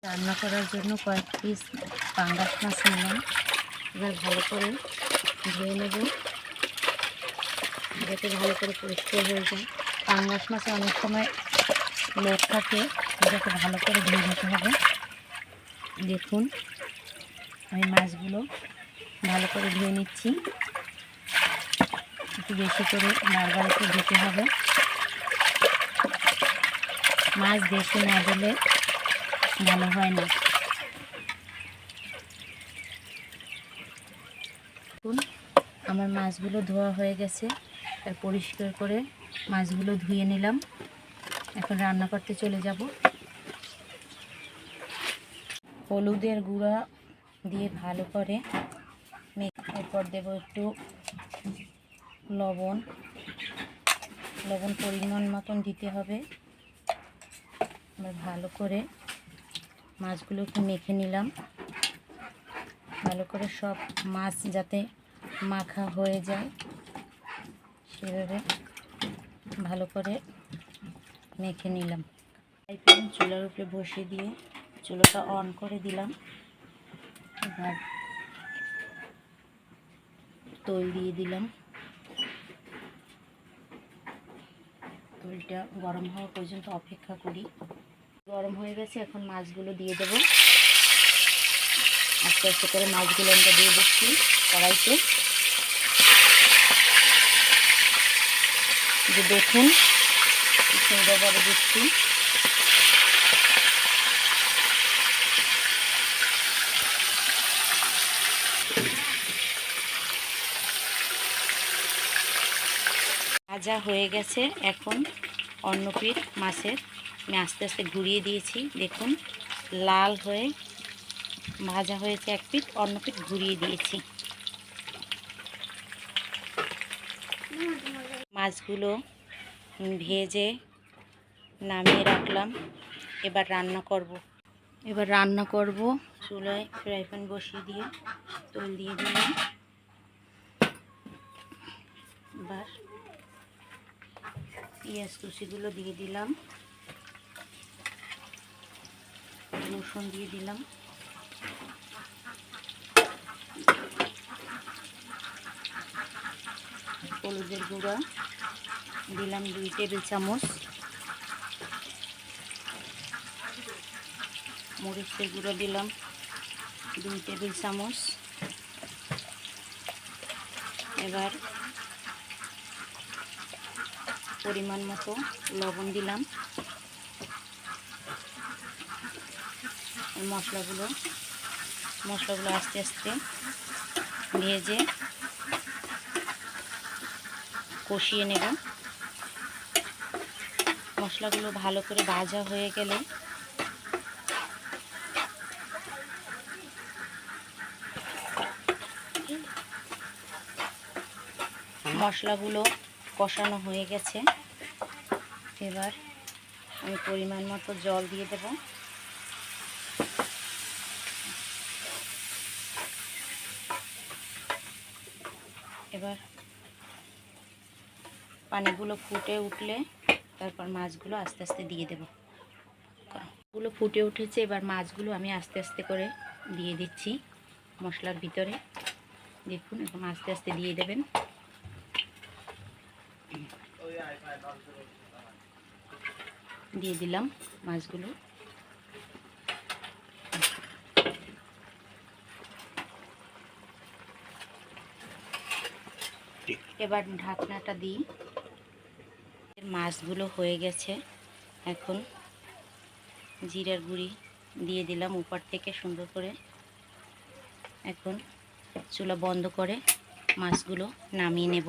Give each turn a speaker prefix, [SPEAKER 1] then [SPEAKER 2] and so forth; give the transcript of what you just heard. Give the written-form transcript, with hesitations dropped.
[SPEAKER 1] রান্না করার জন্য কয়েক পিস পাঙ্গাস মাছ নিলাম। এবার ভালো করে ধুয়ে নেব যাতে ভালো করে পরিষ্কার হয়ে যায়। পাঙ্গাস মাছে অনেক সময় লোক থাকে, যাতে ভালো করে ধুয়ে নিতে হবে। দেখুন আমি মাছগুলো ভালো করে ধুয়ে নিচ্ছি। একটু বেশি করে বারবার একটু ধুতে হবে। মাছ বেশি না দিলে ভালো হয় না। আমার মাছগুলো ধোয়া হয়ে গেছে, আর পরিষ্কার করে মাছগুলো ধুয়ে নিলাম। এখন রান্না করতে চলে যাব। হলুদের গুঁড়া দিয়ে ভালো করে এরপর দেব একটু লবণ পরিমাণ মতন দিতে হবে। ভালো করে মাছগুলো একটু মেখে নিলাম। ভালো করে সব মাছ যাতে মাখা হয়ে যায় সেভাবে ভালো করে মেখে নিলাম। প্যান চুলার উপরে বসিয়ে দিয়ে চুলাটা অন করে দিলাম। এবার তেল দিয়ে দিলাম। তেলটা গরম হওয়া পর্যন্ত অপেক্ষা করি। গরম হয়ে গেছে, এখন মাছগুলো দিয়ে দেবো। আস্তে আস্তে করে মাছগুলো আমরা দিয়ে দিচ্ছি কড়াইতে। যে দেখুন সুন্দরভাবে দিচ্ছি। ভাজা হয়ে গেছে। এখন অন্য পিঠ মাছের আমি আস্তে আস্তে ঘুরিয়ে দিয়েছি। দেখুন লাল হয়ে ভাজা হয়েছে এক পিঠ, অন্য পিঠ ঘুরিয়ে দিয়েছি। মাছগুলো ভেজে নামিয়ে রাখলাম। এবার রান্না করব। চুলায় ফ্রাই প্যান বসিয়ে দিয়ে তেল দিয়ে দিলাম। এবার পেঁয়াজ কুচিগুলো দিয়ে দিলাম, রসুন দিয়ে দিলাম, হলুদের গুঁড়া দিলাম 2 টেবিল চামচ, মরিচের গুঁড়ো দিলাম 2 টেবিল চামচ। এবার পরিমাণ মতো লবণ দিলাম। মশলাগুলো আস্তে আস্তে ভেজে কষিয়ে নেব। মশলাগুলো ভালো করে ভাজা হয়ে গেলে মশলাগুলো কষানো হয়ে গেছে। এবার আমি পরিমাণ মতো জল দিয়ে দেব। এবার পানিগুলো ফুটে উঠলে তারপর মাছগুলো আস্তে আস্তে দিয়ে দেব। ফুটে উঠেছে, এবার মাছগুলো আমি আস্তে আস্তে করে দিয়ে দিচ্ছি মশলার ভিতরে। দেখুন এখন আস্তে আস্তে দিয়ে দেবেন। দিয়ে দিলাম মাছগুলো। এবার ঢাকনাটা দিই। মাছগুলো হয়ে গেছে। এখন জিরার গুঁড়ি দিয়ে দিলাম উপর থেকে সুন্দর করে। এখন চুলা বন্ধ করে মাছগুলো নামিয়ে নেব।